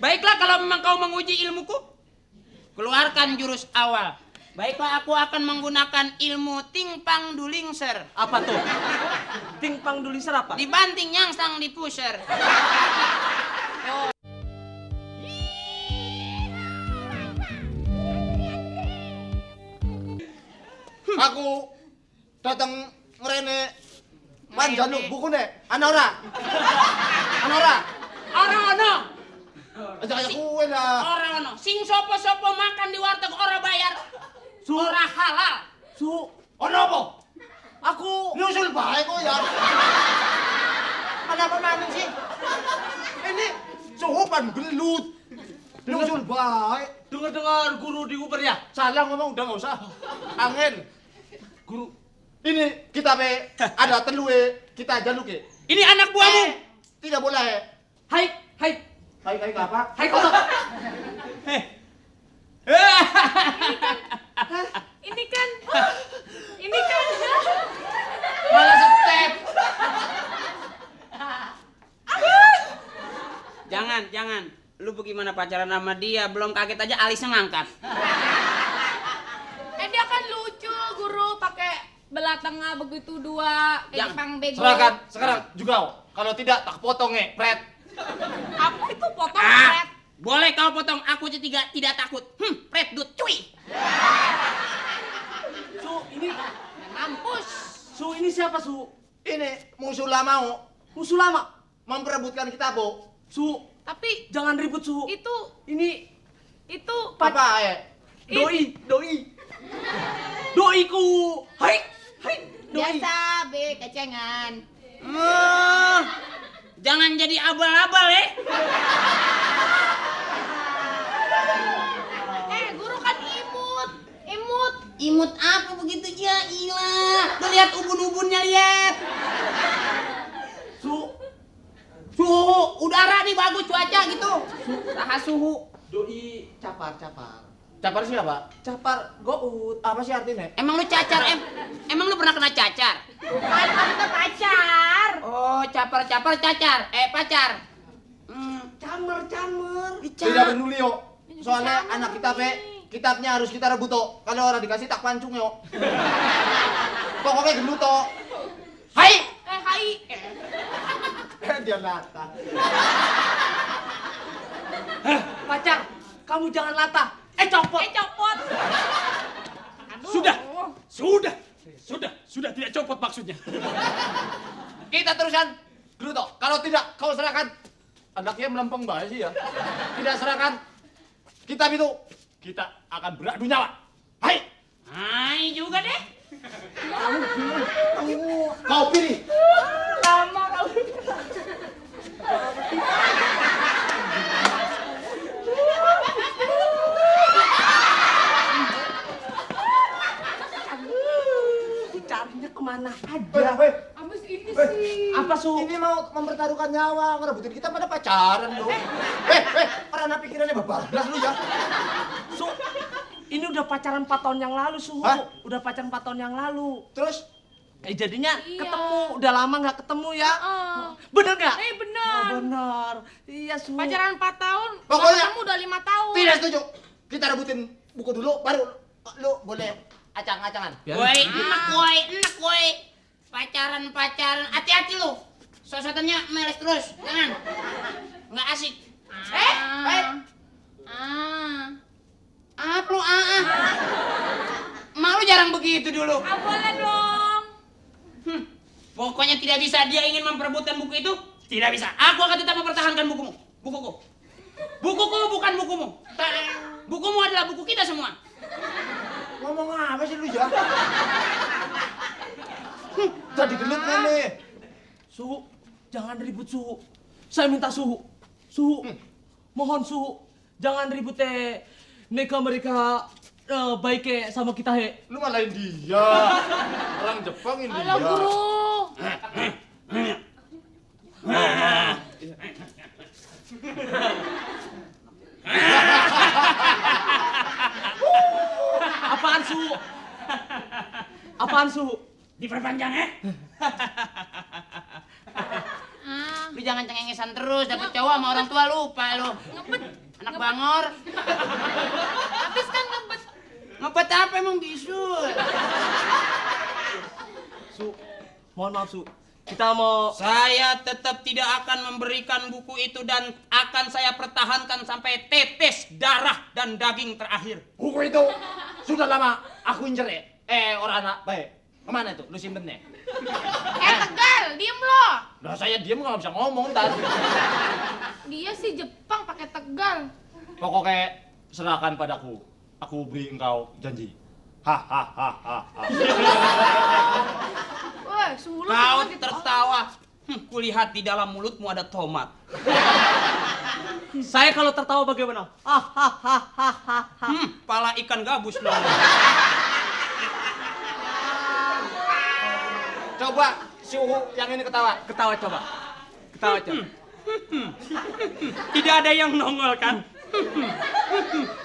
Baiklah kalau memang kau menguji ilmuku, keluarkan jurus awal. Baiklah, aku akan menggunakan ilmu Tingpang Dulingser. Apa tuh? Tingpang Dulingser apa? Dibanting nyangsang di pusher. Aku datang ngerene panjang buku nek Anora. Orang ono. Aja kuwe lah. Orang ono. Sing sopo-sopo makan di warteg ora bayar. Ora halal. Su, Ono apa? aku Nyusul bae kok ya. Ada apa maning sih? Ini sopan gelut. Nyusul bae. dengar guru di Uber ya? Salah ngomong udah nggak usah. Angin. Guru. Ini kita be ada telue kita jaluke. Ini anak buahmu. Tidak boleh. Hai. Hai apa? Hai kau. Ini kan. Malah step. Jangan. Lu bagaimana pacaran sama dia? Belum kaget aja alisnya ngangkat. Dia kan lucu, guru pakai belah tengah begitu dua, kayak Yang- pang bego. Serahkan sekarang juga. Kalau tidak tak potong pret. Apa itu potong Ah, pret? boleh kau potong. Aku tidak takut. Pret dut cuy. Su, ini Mampus. Su ini siapa Su? Ini musuh lama Musuh lama. memperebutkan kita, Bu. Su, Tapi jangan ribut Su. itu Ini Apa doiku. Hai. Doi. biasa be kecengan. Jangan jadi abal-abal ya. Guru kan imut. Imut apa begitu ya? Ilah. Tuh lihat ubun-ubunnya lihat. Suhu udara nih bagus cuaca gitu. Saha suhu. Doi capar. Capar siapa? Capar gout. Apa sih artinya? Emang lu cacar emang lu pernah kena cacar? Kan kita pacar. Oh, cacar. Pacar. Camer. Tidak peduli yo. Soalnya anak kita kitabnya harus kita rebut toh. Kalau orang dikasih tak pancung yo. Pokoknya gendut toh. Hai. Hai. Dia lata. Pacar, kamu jangan latah. Copot. Aduh. Sudah tidak copot maksudnya. Kita teruskan dulu toh. Kalau tidak kau serahkan. Anaknya melempeng banget sih ya. Tidak serahkan kitab itu, kita akan beradu nyawa. Hai. Hai juga deh. Kau pilih. Lama kau. Carinya kemana aja? Abis ini sih. Apa Su? Ini mau mempertaruhkan nyawa, ngerebutin kita pada pacaran loh. Orang anak pikirannya bablas lu ya. Su, ini udah pacaran 4 tahun yang lalu Su. Hah? Udah pacaran 4 tahun yang lalu. Terus Jadinya Iya. ketemu, udah lama nggak ketemu ya. Bener nggak? Bener. Oh, bener. Iya Su. Pacaran 4 tahun. Pokoknya- Kamu udah 5 tahun. tidak setuju. Kita rebutin buku dulu, baru lu boleh acang-acangan. Woi, enak woi. Pacaran. Hati-hati lu. Sosotannya meles terus. Jangan. Nggak asik. Apa lu Malu jarang begitu dulu. Boleh dong. Pokoknya tidak bisa dia ingin memperebutkan buku itu. Tidak bisa. Aku akan tetap mempertahankan bukumu. Bukuku. Bukuku bukan bukumu. Bukumu adalah buku kita semua. Ngomong apa sih lu ya? Jadi gelut nih. Su, jangan ribut Su. Saya minta Su. Su, mohon Su. Jangan ribut Neka mereka baik sama kita Lu malahin dia. Orang Jepang ini Halo dia. guru. Apaan Su? Diperpanjang ya? Lu jangan jangan cengengesan terus, dapet cowok sama orang tua lupa lu. Ngebet. Anak bangor. Habis kan ngebet. Ngebet apa emang bisul? Su, mohon maaf Su. Kita mau Saya tetap tidak akan memberikan buku itu dan akan saya pertahankan sampai tetes darah dan daging terakhir. Buku itu sudah lama aku incer ya. Orang anak baik. Kemana itu? Lu simpennya? Tegal, diem lo. Nah saya diam nggak bisa ngomong tadi. Dia sih Jepang pakai Tegal. Pokoknya serahkan padaku. Aku beri engkau janji. Hahaha. Woi, sulus Kau banget gitu. tertawa. Kulihat di dalam mulutmu ada tomat. saya kalau tertawa bagaimana? Pala ikan gabus dong. Coba si Uhu yang ini ketawa. Ketawa coba. Ketawa coba. Tidak ada yang nongol kan?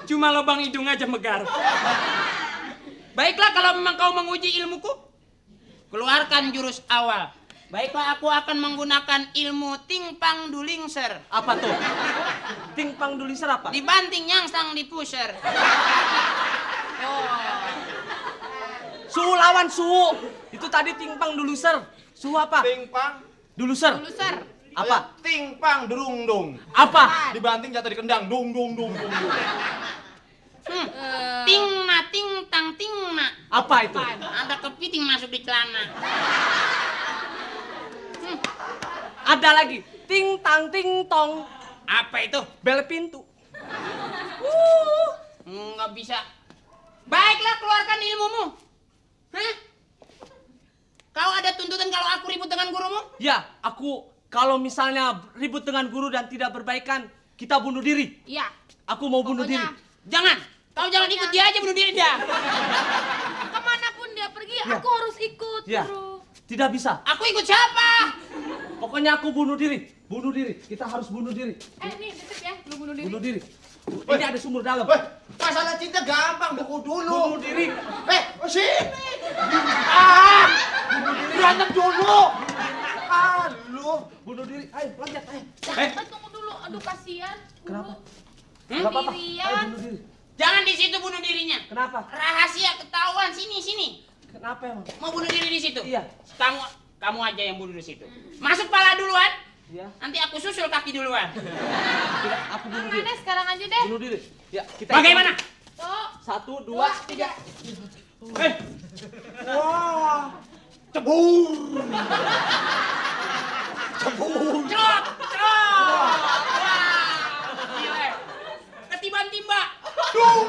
Cuma lubang hidung aja megar. Baiklah kalau memang kau menguji ilmuku, keluarkan jurus awal. Baiklah aku akan menggunakan ilmu tingpang dulingser. Apa tuh? Tingpang duliser apa? Dibanting nyangsang dipuser. Suhu lawan suhu. Itu tadi tingpang duluser. Suhu apa? Tingpang. Duluser. Luluser. Apa? Tingpang derung dong. Apa? Dibanting jatuh di kendang. Dung dung dung dung. Tingna tingtang tingna. Apa itu? Ada kepiting masuk di celana. Ada lagi. Ting tang ting tong. Apa itu? Bel pintu. Nggak bisa. Baiklah keluarkan ilmumu. Hah? Kau ada tuntutan kalau aku ribut dengan gurumu? Ya, aku kalau misalnya ribut dengan guru dan tidak berbaikan, kita bunuh diri. Iya. Aku mau bunuh Pokoknya- diri. Jangan. Kau jangan ikut dia aja bunuh diri dia. Kemanapun dia pergi, Ya. aku harus ikut, Ya. Guru. Tidak bisa. Aku ikut siapa? Pokoknya aku bunuh diri. Bunuh diri. Kita harus bunuh diri. Nih, titip ya, lu bunuh diri. Bunuh diri. Ini ada sumur dalam. Weh, masalah cinta gampang, buku dulu. Bunuh diri. Sini. Berantem dulu. Aduh. Bunuh diri. Ayo, loncat. Ayo. Jangan, tunggu dulu. Aduh, kasihan. Kenapa? Guru. Enggak apa-apa. Ayo Sendirian. bunuh diri. Jangan di situ bunuh dirinya. Kenapa? Rahasia ketahuan sini. Kenapa emang? Mau bunuh diri di situ? Iya. Kamu aja yang bunuh di situ. Masuk pala duluan. Iya. Nanti aku susul kaki duluan. Tidak, aku bunuh diri. Mana sekarang aja deh. Bunuh diri. Ya, kita Bagaimana? Tuh. 1, 2, 3. Cebur. Cebur. Cerot. Wah. Gila. Ketiban timba. Duh.